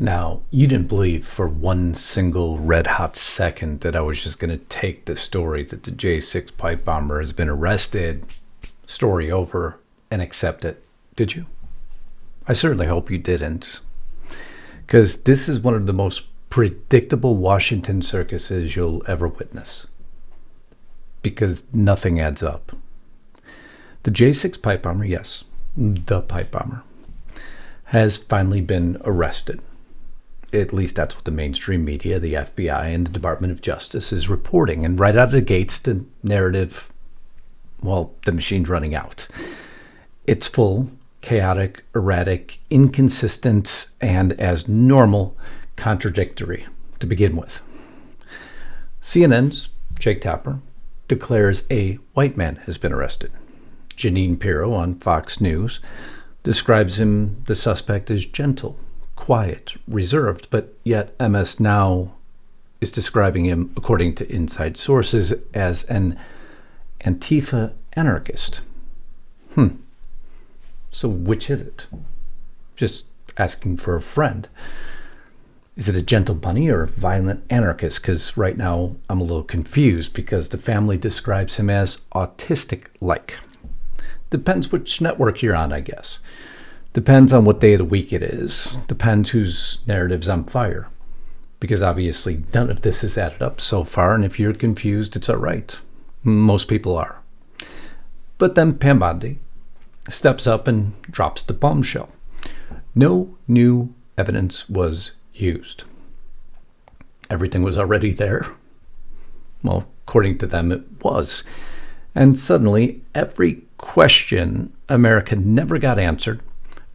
Now, you didn't believe for one single red-hot second that I was just going to take the story that the J6 pipe bomber has been arrested, story over, and accept it, did you? I certainly hope you didn't. Because this is one of the most predictable Washington circuses you'll ever witness. Because nothing adds up. The J6 pipe bomber, yes, the pipe bomber, has finally been arrested. At least that's what the mainstream media, the FBI, and the Department of Justice is reporting. And right out of the gates, the narrative, well, the machine's running out. It's full, chaotic, erratic, inconsistent, and as normal, contradictory to begin with. CNN's Jake Tapper declares a white man has been arrested. Jeanine Pirro on Fox News describes him, the suspect, as gentle, quiet, reserved, but yet MS Now is describing him, according to inside sources, as an Antifa anarchist. So which is it? Just asking for a friend. Is it a gentle bunny or a violent anarchist? Because right now I'm a little confused because the family describes him as autistic-like. Depends which network you're on, I guess. Depends on what day of the week it is. Depends whose narrative's on fire. Because obviously none of this has added up so far, and if you're confused, it's all right. Most people are. But then Pam Bondi steps up and drops the bombshell. No new evidence was used. Everything was already there. Well, according to them, it was. And suddenly, every question America never got answered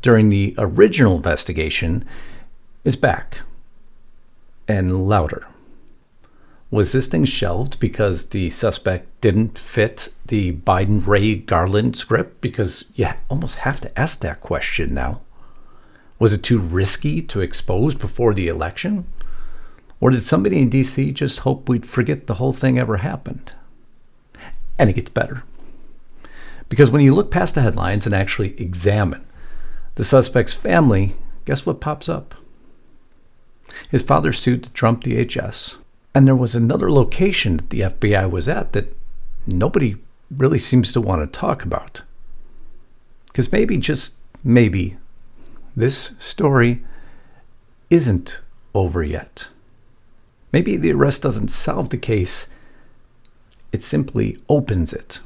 during the original investigation is back and louder. Was this thing shelved because the suspect didn't fit the Biden-Ray Garland script? Because you almost have to ask that question now. Was it too risky to expose before the election? Or did somebody in D.C. just hope we'd forget the whole thing ever happened? And it gets better. Because when you look past the headlines and actually examine the suspect's family, guess what pops up? His father sued the Trump DHS. And there was another location that the FBI was at that nobody really seems to want to talk about. Because maybe, just maybe, this story isn't over yet. Maybe the arrest doesn't solve the case. It simply opens it.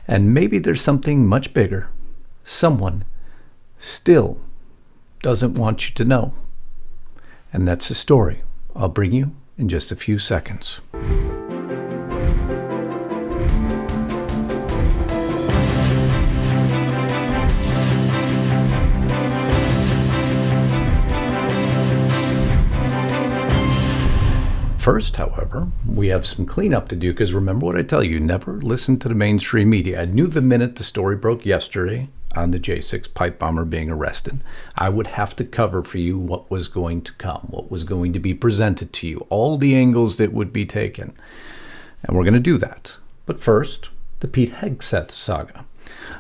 And maybe there's something much bigger. Someone still doesn't want you to know. And that's the story I'll bring you in just a few seconds. First, however, we have some cleanup to do, because remember what I tell you, never listen to the mainstream media. I knew the minute the story broke yesterday on the J6 pipe bomber being arrested, I would have to cover for you what was going to come, what was going to be presented to you, all the angles that would be taken. And we're going to do that. But first, the Pete Hegseth saga.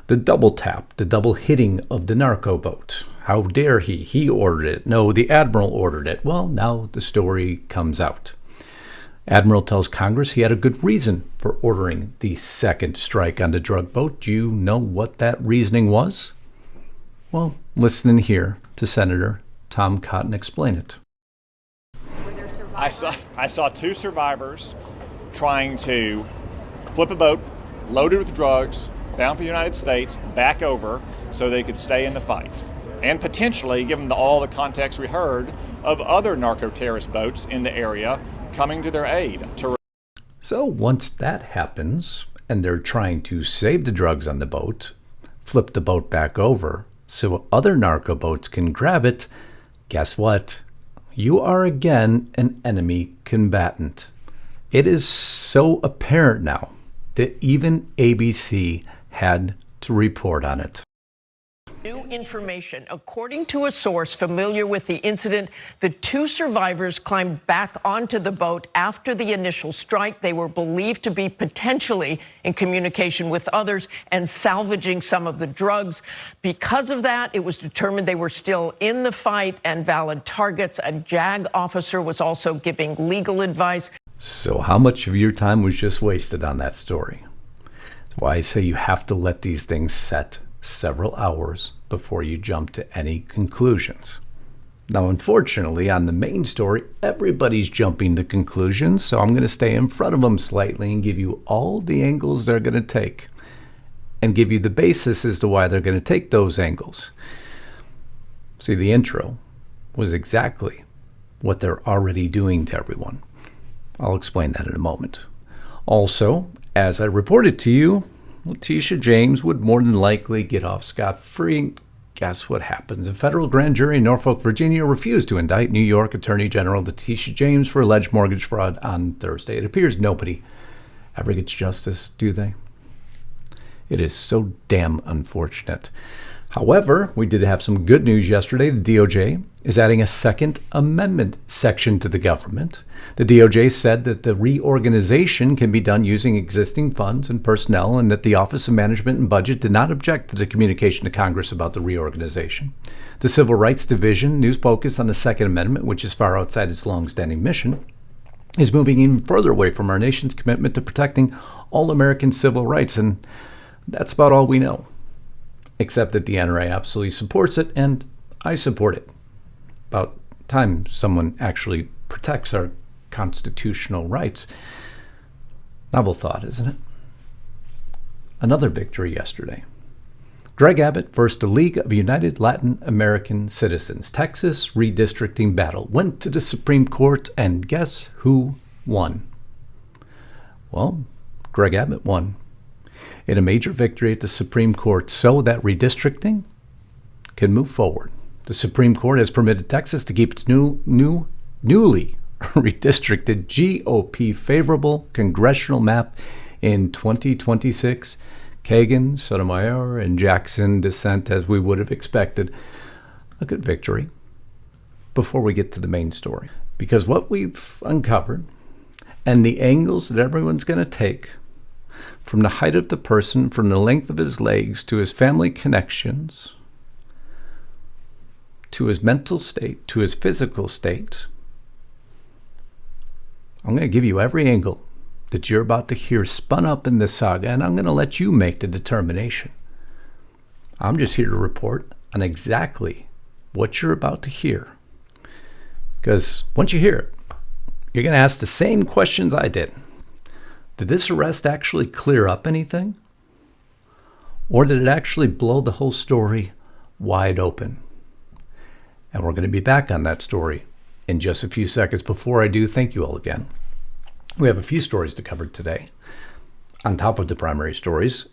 The double tap, the double hitting of the narco boat. How dare he? He ordered it. No, the admiral ordered it. Well, now the story comes out. Admiral tells Congress he had a good reason for ordering the second strike on the drug boat. Do you know what that reasoning was? Well, listen and hear to Senator Tom Cotton explain it. I saw two survivors trying to flip a boat loaded with drugs bound for the United States back over so they could stay in the fight. And potentially, given all the context we heard, of other narco-terrorist boats in the area coming to their aid. So once that happens, and they're trying to save the drugs on the boat, flip the boat back over so other narco boats can grab it, guess what? You are again an enemy combatant. It is so apparent now that even ABC had to report on it. information. According to a source familiar with the incident, the two survivors climbed back onto the boat after the initial strike. They were believed to be potentially in communication with others and salvaging some of the drugs. Because of that, it was determined they were still in the fight and valid targets. A JAG officer was also giving legal advice. So how much of your time was just wasted on that story? That's why I say you have to let these things set several hours before you jump to any conclusions. Now, unfortunately, on the main story, everybody's jumping to conclusions, so I'm going to stay in front of them slightly and give you all the angles they're going to take and give you the basis as to why they're going to take those angles. See, the intro was exactly what they're already doing to everyone. I'll explain that in a moment. Also, as I reported to you, Letitia James would more than likely get off scot-free. Guess what happens? A federal grand jury in Norfolk, Virginia refused to indict New York Attorney General Letitia James for alleged mortgage fraud on Thursday. It appears nobody ever gets justice, do they? It is so damn unfortunate. However, we did have some good news yesterday. The DOJ is adding a Second Amendment section to the government. The DOJ said that the reorganization can be done using existing funds and personnel, and that the Office of Management and Budget did not object to the communication to Congress about the reorganization. The Civil Rights Division, news focused on the Second Amendment, which is far outside its longstanding mission, is moving even further away from our nation's commitment to protecting all American civil rights, and that's about all we know. Except that the NRA absolutely supports it, and I support it. About time someone actually protects our constitutional rights. Novel thought, isn't it? Another victory yesterday. Greg Abbott versus the League of United Latin American Citizens. Texas redistricting battle went to the Supreme Court, and guess who won? Well, Greg Abbott won in a major victory at the Supreme Court so that redistricting can move forward. The Supreme Court has permitted Texas to keep its newly redistricted GOP favorable congressional map in 2026. Kagan, Sotomayor, and Jackson dissent as we would have expected. A good victory. Before we get to the main story, because what we've uncovered and the angles that everyone's going to take, from the height of the person, from the length of his legs, to his family connections, to his mental state, to his physical state. I'm going to give you every angle that you're about to hear spun up in this saga, and I'm going to let you make the determination. I'm just here to report on exactly what you're about to hear. Because once you hear it, you're going to ask the same questions I did. Did this arrest actually clear up anything? Or did it actually blow the whole story wide open? And we're going to be back on that story in just a few seconds. Before I do, thank you all again. We have a few stories to cover today, on top of the primary stories,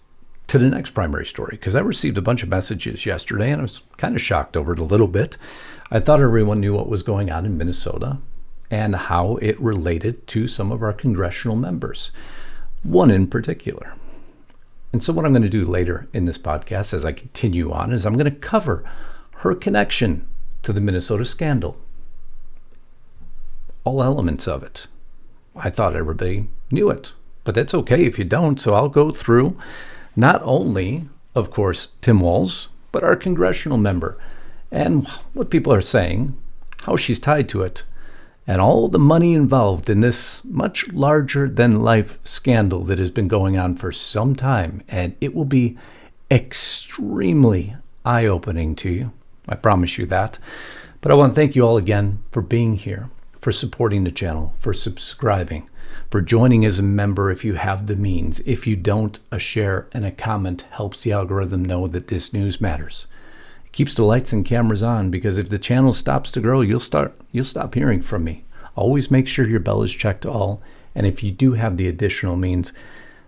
to the next primary story, because I received a bunch of messages yesterday, and I was kind of shocked over it a little bit. I thought everyone knew what was going on in Minnesota and how it related to some of our congressional members, one in particular. And so what I'm going to do later in this podcast as I continue on is I'm going to cover her connection to the Minnesota scandal, all elements of it. I thought everybody knew it, but that's okay if you don't. So I'll go through not only, of course, Tim Walz, but our congressional member and what people are saying, how she's tied to it, and all the money involved in this much larger than life scandal that has been going on for some time. And it will be extremely eye-opening to you. I promise you that. But I want to thank you all again for being here, for supporting the channel, for subscribing, for joining as a member if you have the means. If you don't, a share and a comment helps the algorithm know that this news matters. It keeps the lights and cameras on, because if the channel stops to grow, you'll stop hearing from me. Always make sure your bell is checked all. And if you do have the additional means,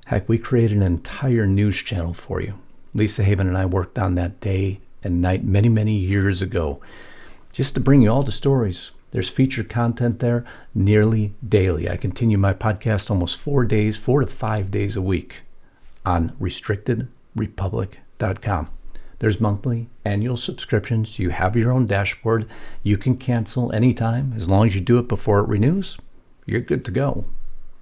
heck, we created an entire news channel for you. Lisa Haven and I worked on that day and night many, many years ago, just to bring you all the stories. There's featured content there nearly daily. I continue my podcast almost 4 to 5 days a week on restrictedrepublic.com. There's monthly, annual subscriptions. You have your own dashboard. You can cancel anytime. As long as you do it before it renews, you're good to go.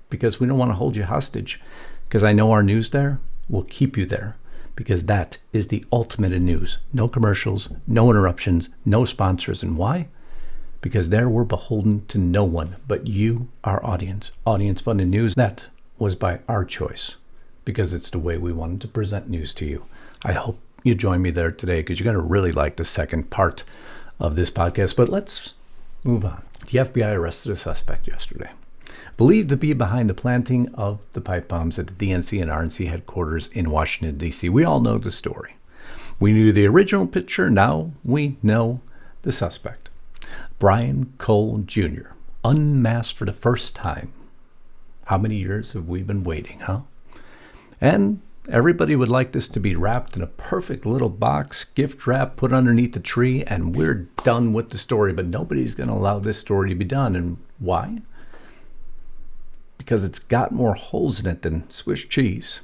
Because we don't want to hold you hostage. Because I know our news there will keep you there. Because that is the ultimate in news. No commercials, no interruptions, no sponsors. And why? Because there we're beholden to no one but you, our audience. Audience-funded news. That was by our choice. Because it's the way we wanted to present news to you. I hope you join me there today because you're going to really like the second part of this podcast. But let's move on. The FBI arrested a suspect yesterday, believed to be behind the planting of the pipe bombs at the DNC and RNC headquarters in Washington, D.C. We all know the story. We knew the original picture. Now we know the suspect. Brian Cole Jr., unmasked for the first time. How many years have we been waiting, huh? And everybody would like this to be wrapped in a perfect little box, gift wrap, put underneath the tree, and we're done with the story. But nobody's going to allow this story to be done. And why? Because it's got more holes in it than Swiss cheese.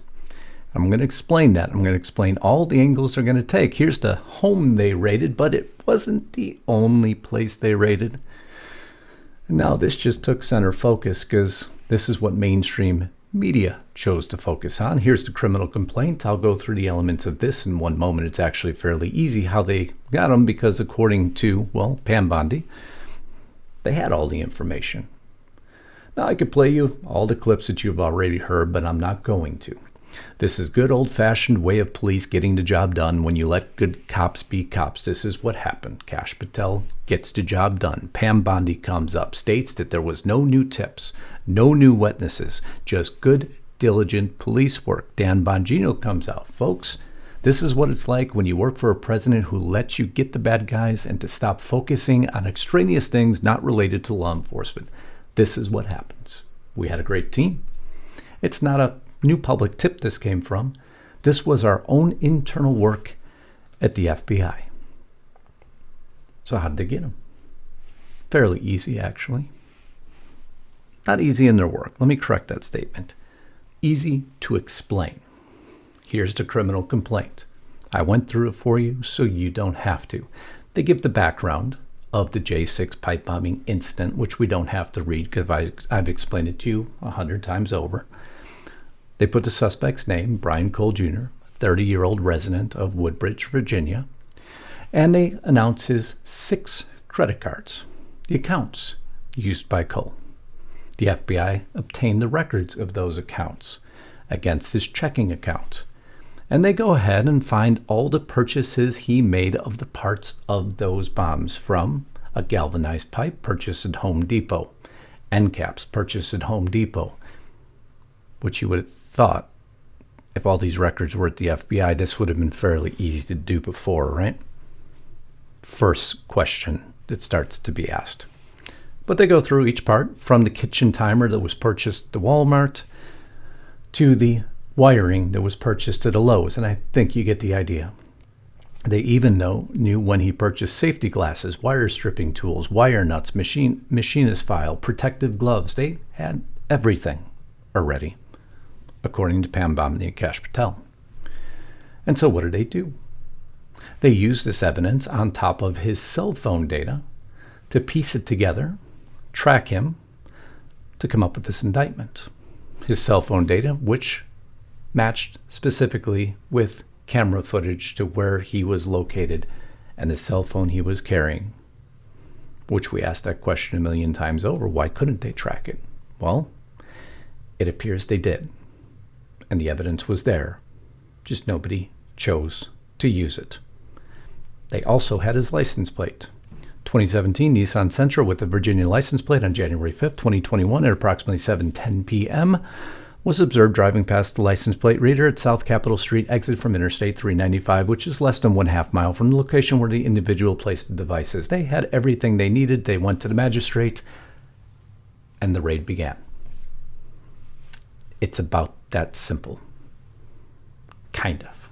I'm going to explain that. I'm going to explain all the angles they're going to take. Here's the home they raided, but it wasn't the only place they raided. And now this just took center focus because this is what mainstream media chose to focus on. Here's the criminal complaint. I'll go through the elements of this in one moment. It's actually fairly easy how they got them because according to, well, Pam Bondi, they had all the information. Now I could play you all the clips that you've already heard, but I'm not going to. This is good old-fashioned way of police getting the job done when you let good cops be cops. This is what happened. Kash Patel gets the job done. Pam Bondi comes up, states that there was no new tips, no new witnesses, just good, diligent police work. Dan Bongino comes out. Folks, this is what it's like when you work for a president who lets you get the bad guys and to stop focusing on extraneous things not related to law enforcement. This is what happens. We had a great team. It's not a new public tip this came from. This was our own internal work at the FBI. So how did they get them? Fairly easy, actually. Not easy in their work. Let me correct that statement. Easy to explain. Here's the criminal complaint. I went through it for you so you don't have to. They give the background of the J6 pipe bombing incident, which we don't have to read because I've explained it to you 100 times over. They put the suspect's name, Brian Cole Jr., 30-year-old resident of Woodbridge, Virginia, and they announce his 6 credit cards, the accounts used by Cole. The FBI obtained the records of those accounts against his checking account, and they go ahead and find all the purchases he made of the parts of those bombs, from a galvanized pipe purchased at Home Depot, end caps purchased at Home Depot, which you would have thought if all these records were at the FBI, this would have been fairly easy to do before, right? First question that starts to be asked. But they go through each part, from the kitchen timer that was purchased at the Walmart to the wiring that was purchased at a Lowe's, and I think you get the idea. They even knew when he purchased safety glasses, wire stripping tools, wire nuts, machinist file, protective gloves. They had everything already, according to Pam Bondi and Kash Patel. And so what did they do? They used this evidence on top of his cell phone data to piece it together, track him, to come up with this indictment. His cell phone data, which matched specifically with camera footage to where he was located and the cell phone he was carrying, which we asked that question a million times over. Why couldn't they track it? Well, it appears they did. And the evidence was there, just nobody chose to use it. They also had his license plate. 2017 Nissan Sentra with the Virginia license plate on January 5th, 2021 at approximately 7:10 p.m. was observed driving past the license plate reader at South Capitol Street, exit from Interstate 395, which is less than 1/2 mile from the location where the individual placed the devices. They had everything they needed. They went to the magistrate, and the raid began. It's about that simple. Kind of.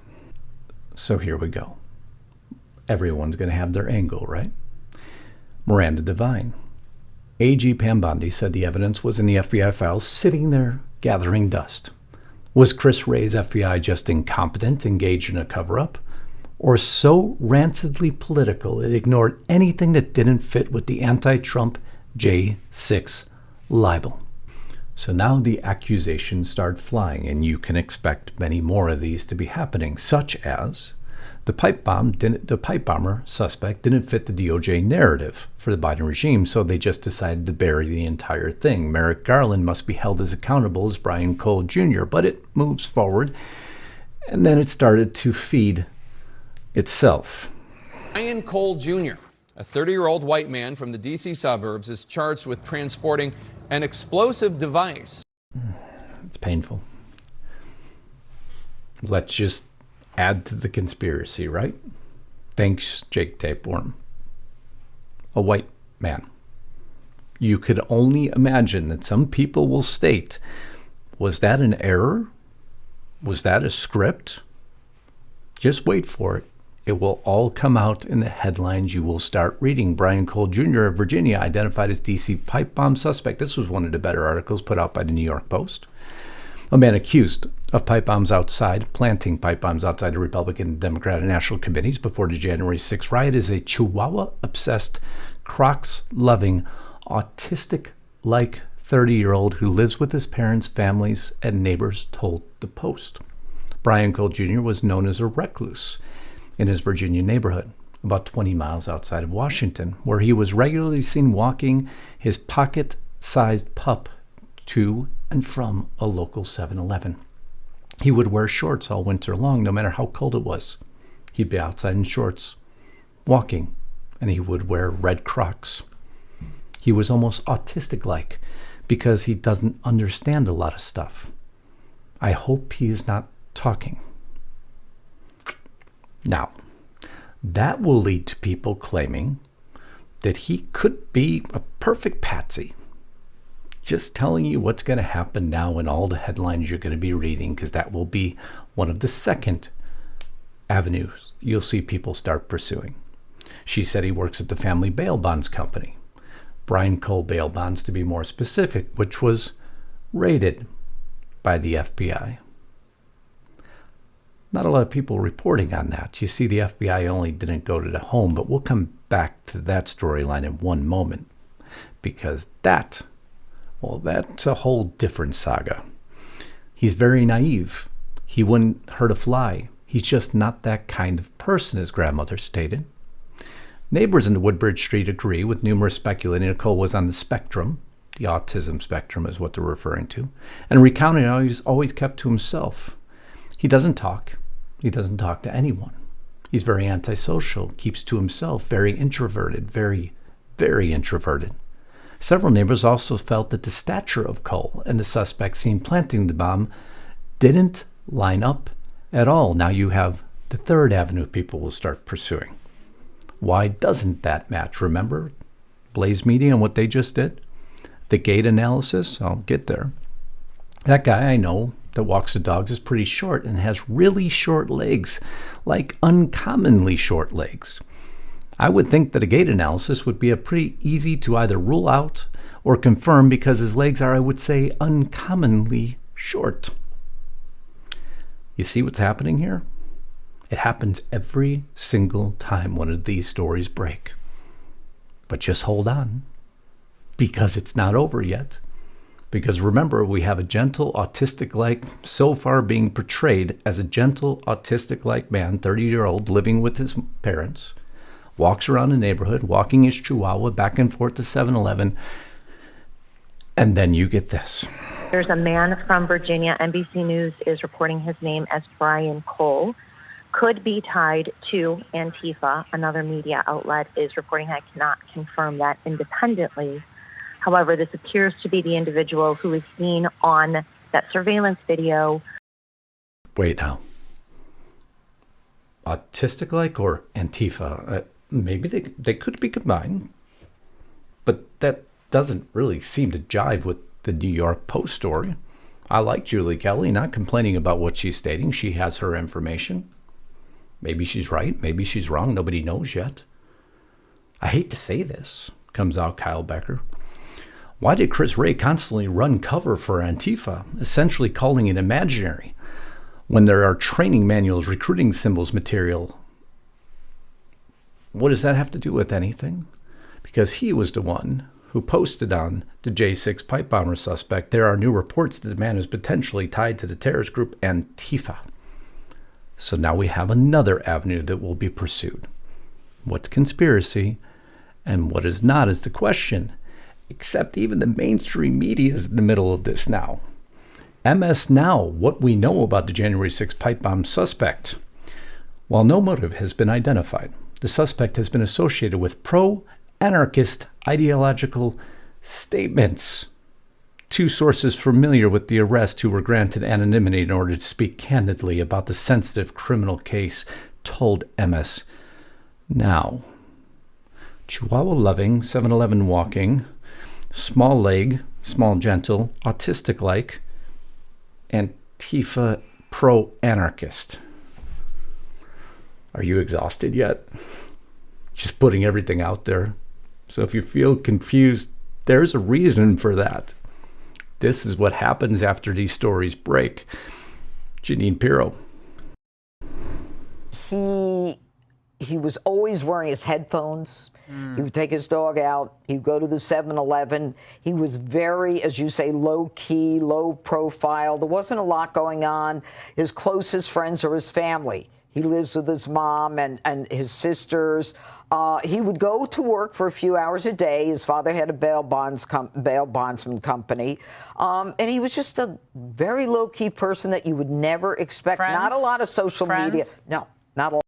So here we go. Everyone's going to have their angle, right? Miranda Devine. AG Pam Bondi said the evidence was in the FBI files sitting there gathering dust. Was Chris Wray's FBI just incompetent, engaged in a cover-up? or so rancidly political it ignored anything that didn't fit with the anti-Trump J6 libel. So now the accusations start flying, and you can expect many more of these to be happening, such as the pipe bomber suspect didn't fit the DOJ narrative for the Biden regime, so they just decided to bury the entire thing. Merrick Garland must be held as accountable as Brian Cole Jr., but it moves forward, and then it started to feed itself. Brian Cole Jr., a 30-year-old white man from the D.C. suburbs, is charged with transporting an explosive device. It's painful. Let's just add to the conspiracy, right? Thanks, Jake Tapeworm. A white man. You could only imagine that some people will state, was that an error? Was that a script? Just wait for it. It will all come out in the headlines you will start reading. Brian Cole Jr. of Virginia identified as D.C. pipe bomb suspect. This was one of the better articles put out by the New York Post. A man accused of planting pipe bombs outside the Republican and Democratic National Committees before the January 6th riot is a Chihuahua-obsessed, Crocs-loving, autistic-like 30-year-old who lives with his parents, families, and neighbors, told the Post. Brian Cole Jr. was known as a recluse in his Virginia neighborhood, about 20 miles outside of Washington, where he was regularly seen walking his pocket-sized pup to and from a local 7-Eleven. He would wear shorts all winter long, no matter how cold it was. He'd be outside in shorts, walking, and he would wear red Crocs. He was almost autistic-like because he doesn't understand a lot of stuff. I hope he is not talking. Now, that will lead to people claiming that he could be a perfect patsy. Just telling you what's going to happen now in all the headlines you're going to be reading, because that will be one of the second avenues you'll see people start pursuing. She said he works at the Family Bail Bonds Company, Brian Cole Bail Bonds to be more specific, which was raided by the FBI. Not a lot of people reporting on that. You see, the FBI only didn't go to the home, but we'll come back to that storyline in one moment, because that's a whole different saga. He's very naive. He wouldn't hurt a fly. He's just not that kind of person, his grandmother stated. Neighbors in the Woodbridge Street agree, with numerous speculating Cole was on the spectrum. The autism spectrum is what they're referring to. And recounting how he's always kept to himself. He doesn't talk. He doesn't talk to anyone. He's very antisocial, keeps to himself, very introverted, very, very introverted. Several neighbors also felt that the stature of Cole and the suspect seen planting the bomb didn't line up at all. Now you have the third avenue people will start pursuing. Why doesn't that match? Remember Blaze Media and what they just did? The gait analysis? I'll get there. That guy I know that walks the dogs is pretty short and has really short legs, like uncommonly short legs. I would think that a gait analysis would be a pretty easy to either rule out or confirm because his legs are, I would say, uncommonly short. You see what's happening here? It happens every single time one of these stories break. But just hold on, because it's not over yet. Because remember, we have a gentle, autistic-like, so far being portrayed as a gentle, autistic-like man, 30-year-old, living with his parents, walks around the neighborhood, walking his Chihuahua back and forth to 7-Eleven, and then you get this. There's a man from Virginia. NBC News is reporting his name as Brian Cole. Could be tied to Antifa. Another media outlet is reporting. I cannot confirm that independently. However, this appears to be the individual who is seen on that surveillance video. Wait now. Autistic-like or Antifa? Maybe they could be combined. But that doesn't really seem to jive with the New York Post story. I like Julie Kelly, not complaining about what she's stating. She has her information. Maybe she's right. Maybe she's wrong. Nobody knows yet. I hate to say this, comes out Kyle Becker. Why did Chris Wray constantly run cover for Antifa, essentially calling it imaginary, when there are training manuals, recruiting symbols material What does that have to do with anything? Because he was the one who posted on the J6 pipe bomber suspect, there are new reports that the man is potentially tied to the terrorist group Antifa. So now we have another avenue that will be pursued. What's conspiracy and what is not is the question. Except even the mainstream media is in the middle of this now. MS Now, what we know about the January 6th pipe bomb suspect. While no motive has been identified, the suspect has been associated with pro-anarchist ideological statements. Two sources familiar with the arrest who were granted anonymity in order to speak candidly about the sensitive criminal case told MS Now. Chihuahua-loving, 7-Eleven walking, small leg, small gentle, autistic-like, Antifa pro-anarchist. Are you exhausted yet? Just putting everything out there. So if you feel confused, there's a reason for that. This is what happens after these stories break. Janine Pirro. He was always wearing his headphones. He would take his dog out. He'd go to the 7-Eleven. He was very, as you say, low-key, low-profile. There wasn't a lot going on. His closest friends are his family. He lives with his mom and his sisters. He would go to work for a few hours a day. His father had a bail bondsman company. And he was just a very low-key person that you would never expect. Friends? Not a lot of social media. No, not a lot.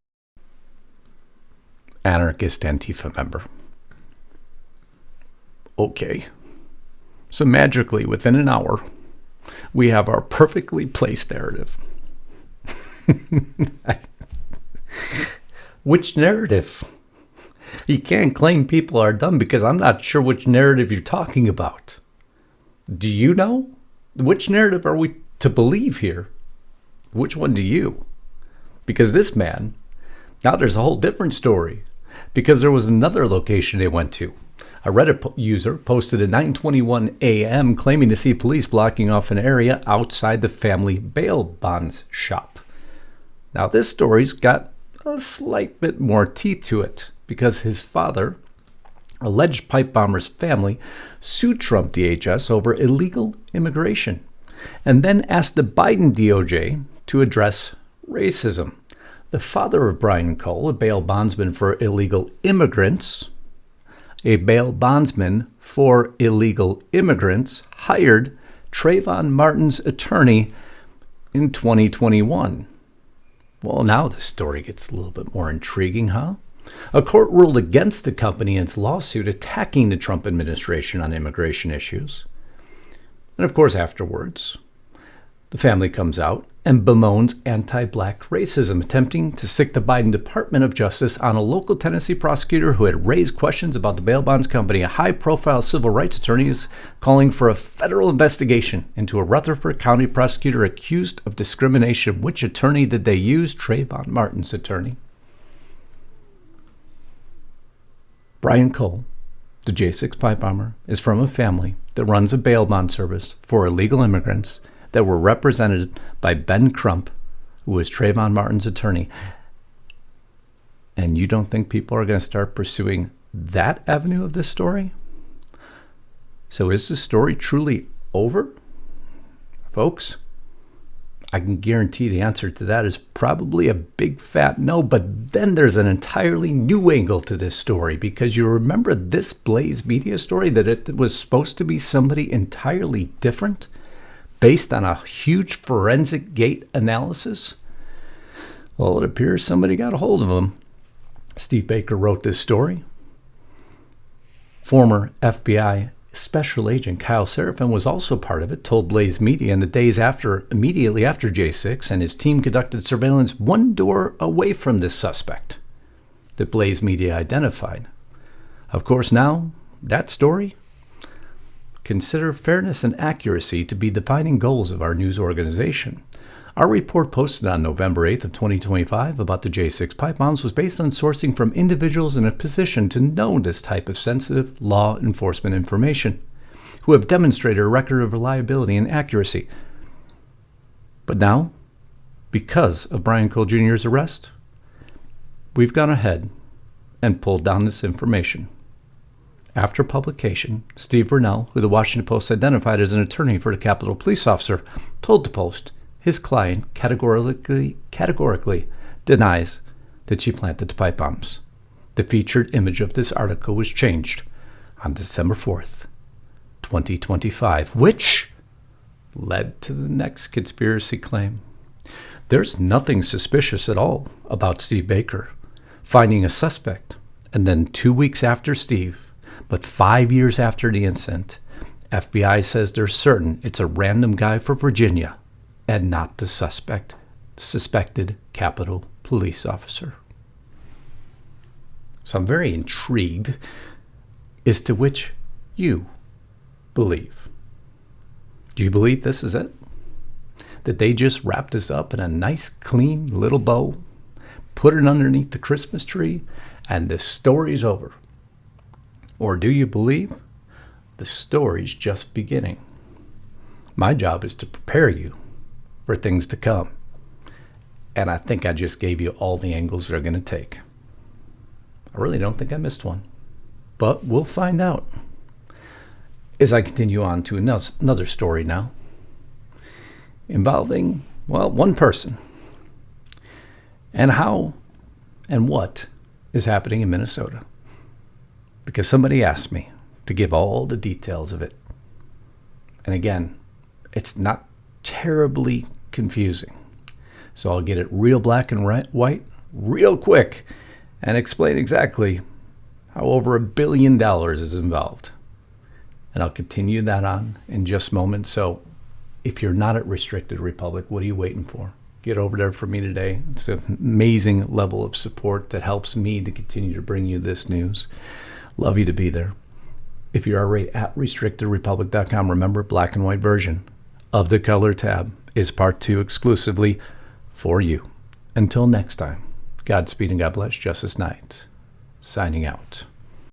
Anarchist Antifa member. Okay. So magically, within an hour, we have our perfectly placed narrative. Which narrative? You can't claim people are dumb because I'm not sure which narrative you're talking about. Do you know? Which narrative are we to believe here? Which one do you? Because this man, now there's a whole different story. Because there was another location they went to. A Reddit user posted at 9:21 a.m. claiming to see police blocking off an area outside the family bail bonds shop. Now this story's got a slight bit more teeth to it because his father, alleged pipe bomber's family, sued Trump DHS over illegal immigration and then asked the Biden DOJ to address racism. The father of Brian Cole, a bail bondsman for illegal immigrants, hired Trayvon Martin's attorney in 2021. Well, now the story gets a little bit more intriguing, huh? A court ruled against the company in its lawsuit attacking the Trump administration on immigration issues. And of course, afterwards, the family comes out and bemoans anti-black racism, attempting to sic the Biden Department of Justice on a local Tennessee prosecutor who had raised questions about the bail bonds company. A high-profile civil rights attorney is calling for a federal investigation into a Rutherford County prosecutor accused of discrimination. Which attorney did they use? Trayvon Martin's attorney. Brian Cole, the J6 pipe bomber, is from a family that runs a bail bond service for illegal immigrants that were represented by Ben Crump, who was Trayvon Martin's attorney. And you don't think people are going to start pursuing that avenue of this story? So is the story truly over? Folks, I can guarantee the answer to that is probably a big fat no, but then there's an entirely new angle to this story, because you remember this Blaze Media story, that it was supposed to be somebody entirely different based on a huge forensic gate analysis? Well, it appears somebody got a hold of him. Steve Baker wrote this story. Former FBI Special Agent Kyle Seraphin was also part of it, told Blaze Media in the days immediately after J6, and his team conducted surveillance one door away from this suspect that Blaze Media identified. Of course, now, that story, consider fairness and accuracy to be defining goals of our news organization. Our report posted on November 8th of 2025 about the J6 pipe bombs was based on sourcing from individuals in a position to know this type of sensitive law enforcement information, who have demonstrated a record of reliability and accuracy. But now, because of Brian Cole Jr.'s arrest, we've gone ahead and pulled down this information. After publication, Steve Burnell, who the Washington Post identified as an attorney for the Capitol Police officer, told the Post his client categorically denies that she planted the pipe bombs. The featured image of this article was changed on December 4th, 2025, which led to the next conspiracy claim. There's nothing suspicious at all about Steve Baker finding a suspect, and then 2 weeks after Steve, but 5 years after the incident, FBI says they're certain it's a random guy from Virginia and not the suspected Capitol Police officer. So I'm very intrigued as to which you believe. Do you believe this is it? That they just wrapped this up in a nice, clean little bow, put it underneath the Christmas tree, and the story's over? Or do you believe the story's just beginning? My job is to prepare you for things to come. And I think I just gave you all the angles they're going to take. I really don't think I missed one. But we'll find out as I continue on to another story now involving, well, one person and how and what is happening in Minnesota. Because somebody asked me to give all the details of it. And again, it's not terribly confusing. So I'll get it real black and white real quick and explain exactly how over $1 billion is involved. And I'll continue that on in just a moment. So if you're not at Restricted Republic, what are you waiting for? Get over there for me today. It's an amazing level of support that helps me to continue to bring you this news. Love you to be there. If you're already at restrictedrepublic.com, remember, black and white version of the color tab is part 2 exclusively for you. Until next time, Godspeed and God bless. Justus Knight, signing out.